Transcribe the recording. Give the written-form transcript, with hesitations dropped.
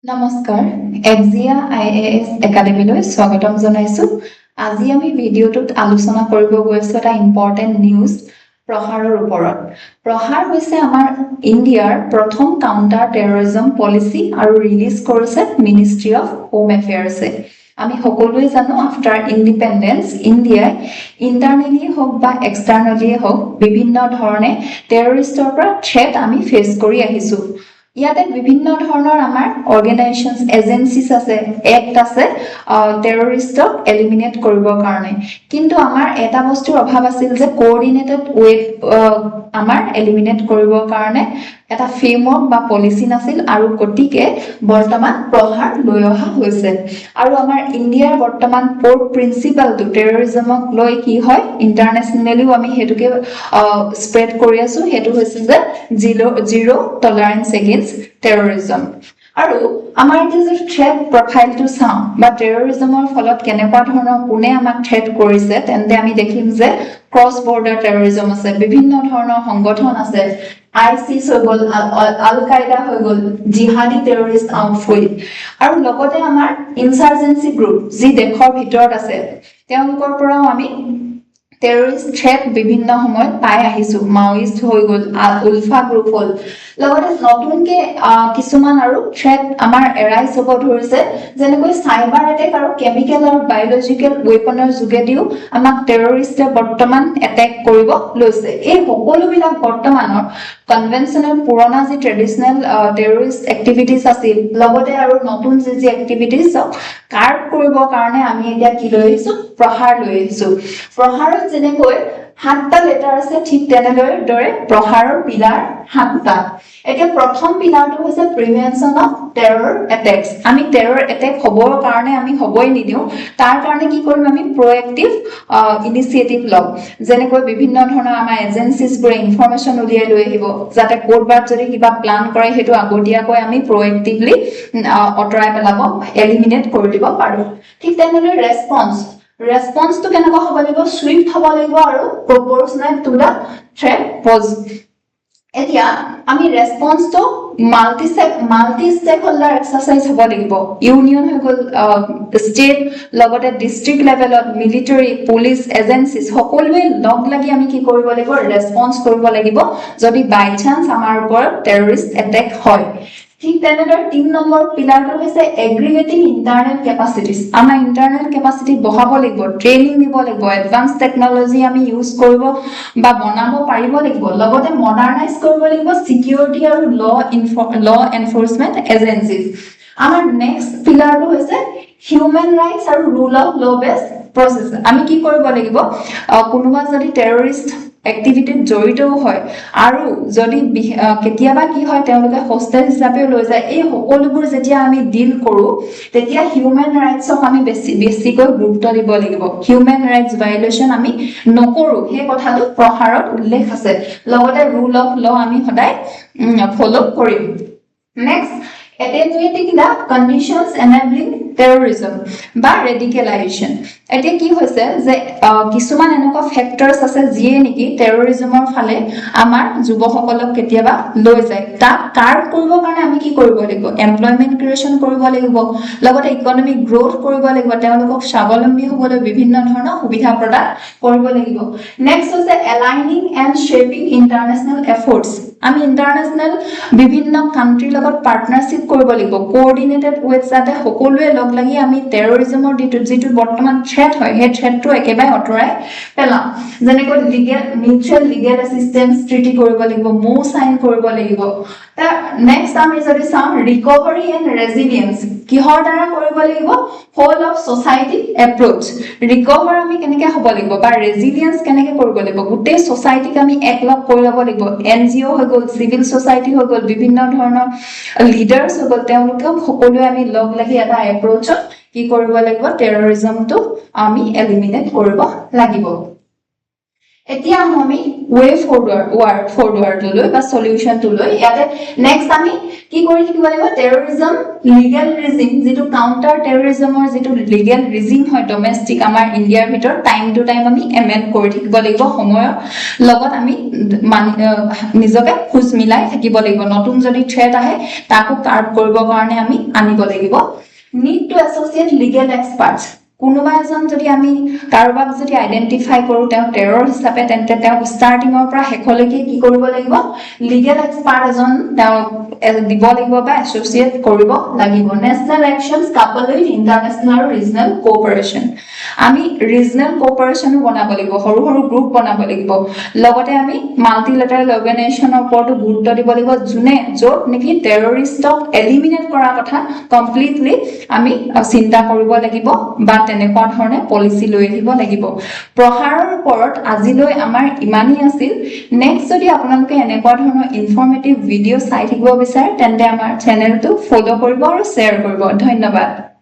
নমস্কাৰ এক্সিয়া IAS একাডেমীলৈ স্বাগতম জনাইছো আজি আমি ভিডিঅ'টোত আলোচনা কৰিব গৈছো এটা ইম্পৰ্টেন্ট নিউজ প্ৰহাৰৰ ওপৰত প্ৰহাৰ হৈছে আমাৰ ইণ্ডিয়াৰ প্ৰথম কাউন্টাৰ টেৰৰিজম পলিচি আৰু ৰিলিজ কৰিছে মিনিষ্ট্ৰি অফ হোম এফেয়াৰ্ছে আমি সকলোৱে জানো আফটাৰ ইন্ডিপেন্ডেন্স ইণ্ডিয়াই ইন্টাৰনেলি হোক বা এক্সটাৰ্নেলি হোক বিভিন্ন ধৰণে টেৰৰিষ্টৰ পৰা থ্ৰেট আমি ফেস কৰি আহিছো ইয়াতে বিভিন্ন ধৰণৰ আমাৰ অৰ্গানাইজেশনস এজেন্সিজ আছে এক্ট আছে টেৰৰিষ্টক এলিমিনেট কৰিবৰ কাৰণে কিন্তু আমাৰ এটা বস্তুৰ অভাৱ আছিল যে কোঅৰ্ডিনেটেড ৱে আমাৰ এলিমিনেট কৰিবৰ কাৰণে এটা ফ্ৰেমৱৰ্ক বা পলিচি নাছিল আৰু গতিকে বৰ্তমান প্ৰহাৰ লৈ অহা হৈছে আৰু আমাৰ ইণ্ডিয়াৰ বৰ্তমান কোৰ প্ৰিন্সিপালটো টেৰৰিজমক লৈ কি হয় ইন্টাৰনেশনালিও আমি হেতুকে স্প্ৰেড কৰি আছো হেতু হৈছে যে জিৰো টলাৰেন্স এগেইনষ্ট টেৰৰিজম আৰু আমাৰ যে থ্ৰেট প্ৰফাইলটো চাওঁ বা টেৰৰিজমৰ ফলত কেনেকুৱা ধৰণৰ কোনে আমাক থ্ৰেট কৰিছে তেন্তে আমি দেখিম যে ক্ৰছ বৰ্ডাৰ টেৰৰিজম আছে বিভিন্ন ধৰণৰ সংগঠন আছে ISIS হৈ গল আল কায়দা হৈ গল জিহাদি টেৰৰিষ্ট আউটফিট আৰু লগতে আমাৰ ইনসাৰ্জেন্সি গ্ৰুপ যি দেশৰ ভিতৰত আছে তেওঁলোকৰ পৰাও আমি টেৰৰিষ্ট থ্ৰেট বিভিন্ন সময়ত পাই আহিছো মাওইষ্ট হৈ গল উলফা গ্ৰুপ হল লগতে নতুনকে কিছুমান আৰু থ্ৰেট আমাৰ এৰাইজ হ'ব ধৰিছে যেনেকৈ সাইবাৰ এটেক আৰু কেমিকেল আৰু বায়োলজিক্যাল ওয়েপনৰ যোগেদিও আমাক টেৰৰিষ্টে বৰ্তমান এটেক কৰিব লৈছে এই সকলোবিলাক বৰ্তমানৰ কনভেনশনাল পুৰণা যি ট্ৰেডিশনেল টেৰৰিষ্ট এক্টিভিটিজ আছিল লগতে আৰু নতুন যি এক্টিভিটিজ কাৰ্ব কৰিবৰ কাৰণে আমি এতিয়া কি লৈ আহিছো প্ৰহাৰ লৈ আহিছো প্ৰহাৰত যেনেকৈ 7টা লেটাৰ আছে ঠিক তেনেদৰে প্ৰহাৰৰ পিলাৰ 7টা এতিয়া প্ৰথম পিলাৰটো হৈছে প্ৰিভেনশন অফ টেৰৰ এটেকস আমি টেৰৰ এটেক হ'বৰ কাৰণে আমি হ'বই নিদিও তাৰ কাৰণে কি কৰিম আমি প্ৰএক্টিভ ইনিশিয়েটিভ লম যেনেকৈ বিভিন্ন ধৰণৰ আমাৰ এজেন্সিজ বোৰে ইনফৰমেশন উলিয়াই লৈ আহিব যাতে কোৰবাত যদি কিবা প্লান কৰে হেতু আগতীয়াকৈ আমি প্ৰএক্টিভলি অটৰাই পেলাব এলিমিনেট কৰি দিব পাৰো ঠিক তেনেদৰে ৰেসপন্স to কেনেকুৱা হ'ব লাগিব সুইফট হ'ব লাগিব আৰু proportionate to the threat pose এতিয়া আমি response to multi stakeholder exercise হ'ব লাগিব ইউনিয়ন হৈ গল ষ্টেট লগতে ডিস্ট্ৰিক্ট লেভেলত মিলিটাৰী পুলিশ এজেন্সিজ সকলোৱে লগ লাগি আমি কি কৰিব লাগিব ৰেসপন্স কৰিব লাগিব যদি বাই চান্স আমাৰ ওপৰত টেৰৰিষ্ট এটেক হয় ঠিক তেনেদৰে 3 নম্বৰ পিলাৰটো হৈছে এগ্ৰিগেটিং ইন্টাৰনেল কেপাসিটিজ আমাৰ ইন্টাৰনেল কেপাসিটি বঢ়াব লাগিব ট্ৰেইনিং দিব লাগিব এডভান্স টেকনলজি আমি ইউজ কৰিব বা বনাব পাৰিব লাগিব লগতে মডাৰ্নাইজ কৰিব লাগিব সিকিউৰিটি আৰু ল এনফোৰ্সমেন্ট এজেন্সিজ আমাৰ নেক্সট পিলাৰটো হৈছে হিউম্যান ৰাইটস আৰু rule of law based process আমি কি কৰিব লাগিব কোনোবা যদি টেৰৰিষ্ট এক্টিভিটিত জড়িত হয় আৰু যদি কেতিয়াবা কি হয় তেওঁলোকে হোস্টেল হিচাপে লৈ যায় এই সকলোবোৰ যেতিয়া আমি ডিল কৰো তেতিয়া হিউম্যান ৰাইটসক আমি বেছিকৈ গুৰুত্ব দিব লাগিব হিউম্যান ৰাইটস ভায়োলেশন আমি নকৰো সেই কথাটো প্ৰহাৰত উল্লেখ আছে লগতে ৰুল অফ ল আমি সদায় ফলো কৰিম next attenuating the conditions enabling terrorism বা radicalization এতিয়া কি হৈছে যে কিছুমান এনেকুৱা ফ্যাক্টৰস আছে যিয়ে নেকি টেৰৰিজমৰ ফালে আমাৰ যুৱসকলক কেতিয়াবা লৈ যায় তাক কাৰ্ব কৰিবৰ কাৰণে আমি কি কৰিব লাগিব এমপ্লয়মেন্ট ক্ৰিয়েচন কৰিব লাগিব লগতে ইকোনমিক গ্ৰোথ কৰিব লাগিব তেওঁলোকক স্বাৱলম্বী হ'বলৈ বিভিন্ন ধৰণৰ সুবিধা প্ৰদান কৰিব লাগিব নেক্সট হৈছে এলাইনিং এণ্ড শেপিং ইন্টাৰনেশনাল এফৰ্টস আমি ইন্টাৰনেশনাল বিভিন্ন কান্ট্ৰিৰ লগত পাৰ্টনাৰশ্বিপ কৰিব লাগিব কোঅৰ্ডিনেটেড ৱেত যাতে সকলোৱে লগ লাগি আমি টেৰৰিজমৰ যিটো বৰ্তমান থ্ৰেট হয় সেই থ্ৰেটটো একেবাৰে অটৰাই পেলাম যেনেকৈ মিউচুৱেল লিগেল এসিস্টেন্স ট্ৰিটি কৰিব লাগিব মো সাইন কৰিব লাগিব তা নেক্সট আমি যদি চাম ৰিকভাৰি এণ্ড ৰেজিলিয়েন্স কিহৰ দ্বাৰা কৰিব লাগিব whole of society approach recover আমি কেনেকৈ হ'ব লাগিব বা ৰেজিলিয়েন্স কেনেকৈ কৰিব লাগিব গোটেই সোসাইটিক আমি একলগ কৰি ল'ব লাগিব এনজিও হৈ গল সিভিল সোসাইটি হৈ গল বিভিন্ন ধৰণৰ লিডাৰ্স হৈ গল তেওঁলোকক সকলোৱে আমি লগ লাগি এটা এপ্ৰোচত কি কৰিব লাগিব টেৰৰিজমটো আমি এলিমিনেট কৰিব লাগিব এতিয়া আমি ৱে ফৰৱাৰ্ডলৈ বা সলিউশনটোলৈ ইয়াতে নেক্সট আমি কি কৰি থাকিব লাগিব টেৰৰিজম লিগেল ৰিজিম যেটো কাউন্টাৰ টেৰৰিজমৰ যেটো লিগেল ৰিজিম হয় ডমেষ্টিক আমাৰ ইণ্ডিয়াৰ ভিতৰত টাইম টু টাইম আমি এমেন্ড কৰি থাকিব লাগিব সময়ৰ লগত আমি নিজকে খুজ মিলাই থাকিব লাগিব নতুন যদি থ্ৰেট আহে তাকো কাৰ্ভ কৰিবৰ কাৰণে আমি আনিব লাগিব need to associate legal experts কোনোবা এজন যদি আমি কাৰোবাক যদি আইডেন্টিফাই কৰো তেওঁ টেৰৰ হিচাপে তেন্তে তেওঁ ষ্টাৰ্টিংৰ পৰা শেষলৈকে কি কৰিব লাগিব লিগেল এক্সপাৰ্ট এজন তেওঁ দিব লাগিব বা এছ'চিয়েট কৰিব লাগিব নেশনেল একশনছ কাপল উইথ ইন্টাৰনেশনেল আৰু ৰিজনেল কোঅপাৰেচন আমি ৰিজনেল কোঅপাৰেচনো বনাব লাগিব সৰু সৰু গ্ৰুপ বনাব লাগিব লগতে আমি মাল্টিলেটাৰেল অৰ্গানাইজেচনৰ ওপৰতো গুৰুত্ব দিব লাগিব যোনে য'ত নেকি টেৰৰিষ্টক এলিমিনেট কৰাৰ কথা কমপ্লিটলি আমি চিন্তা কৰিব লাগিব বা তেনেকুৱা ধৰণে পলিচি লৈ আহিব লাগিব প্ৰহাৰৰ ওপৰত আজিলৈ আমাৰ ইমানেই আছিল নেক্সট যদি আপোনালোকে এনেকুৱা ধৰণৰ ইনফৰমেটিভ ভিডিঅ চাই থাকিব বিচাৰে তেন্তে আমাৰ চেনেলটো ফলো কৰিব আৰু শ্বেয়াৰ কৰিব ধন্যবাদ